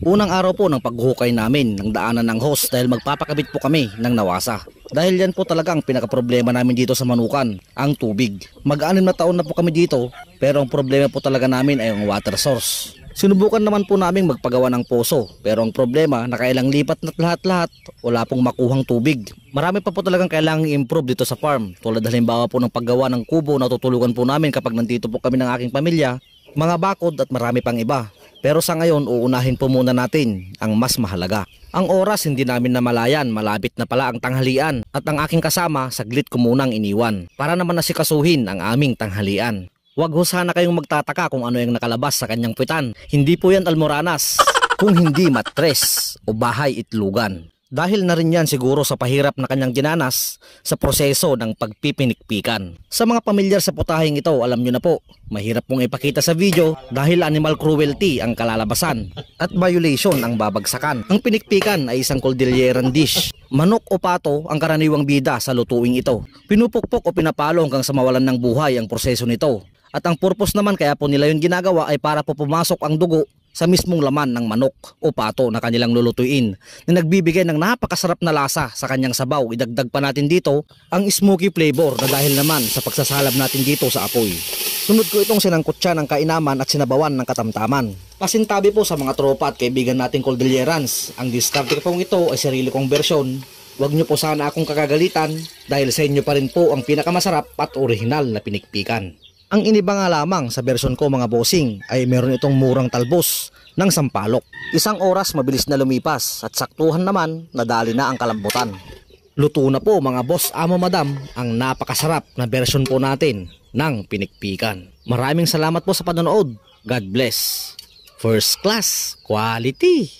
Unang araw po ng paghukay namin ng daanan ng hose dahil magpapakabit po kami ng nawasa. Dahil yan po talaga ang pinaka-problema namin dito sa Manukan, ang tubig. Mag-6 na taon na po kami dito pero ang problema po talaga namin ay ang water source. Sinubukan naman po naming magpagawa ng poso pero ang problema nakailang lipat na't lahat-lahat wala pong makuhang tubig. Marami pa po talagang kailangang i-improve dito sa farm tulad halimbawa po ng paggawa ng kubo na tutulugan po namin kapag nandito po kami ng aking pamilya, mga bakod at marami pang iba. Pero sa ngayon, uunahin po muna natin ang mas mahalaga. Ang oras hindi namin namalayan, malapit na pala ang tanghalian at ang aking kasama saglit ko munang iniwan para naman nasikasuhin ang aming tanghalian. Huwag ho sana kayong magtataka kung ano yung nakalabas sa kanyang puwitan. Hindi po yan almoranas, kung hindi matres o bahay itlugan. Dahil na rin yan siguro sa pahirap na kanyang dinanas sa proseso ng pagpipinikpikan. Sa mga pamilyar sa putahing ito, alam nyo na po, mahirap pong ipakita sa video dahil animal cruelty ang kalalabasan at violation ang babagsakan. Ang pinikpikan ay isang Cordilleran dish. Manok o pato ang karaniwang bida sa lutuing ito. Pinupukpok o pinapalo hanggang sa mawalan ng buhay ang proseso nito. At ang purpose naman kaya po nila yung ginagawa ay para po pumasok ang dugo sa mismong laman ng manok o pato na kanilang lulutuin na nagbibigay ng napakasarap na lasa sa kanyang sabaw. Idagdag pa natin dito ang smoky flavor na dahil naman sa pagsasalab natin dito sa apoy. Sunod ko itong sinangkutsa ng kainaman at sinabawan ng katamtaman. Pasintabi po sa mga tropa at kaibigan nating Cordillerans, ang diskarte ko pong ito ay sarili kong bersyon. Huwag nyo po sana akong kakagalitan dahil sa inyo pa rin po ang pinakamasarap at orihinal na pinikpikan. Ang iniba nga lamang sa version ko mga bossing ay meron itong murang talbos ng sampalok. Isang oras mabilis na lumipas at saktuhan naman nadali na ang kalambutan. Luto na po mga boss, amo, madam ang napakasarap na version po natin ng pinikpikan. Maraming salamat po sa panonood. God bless. First class quality.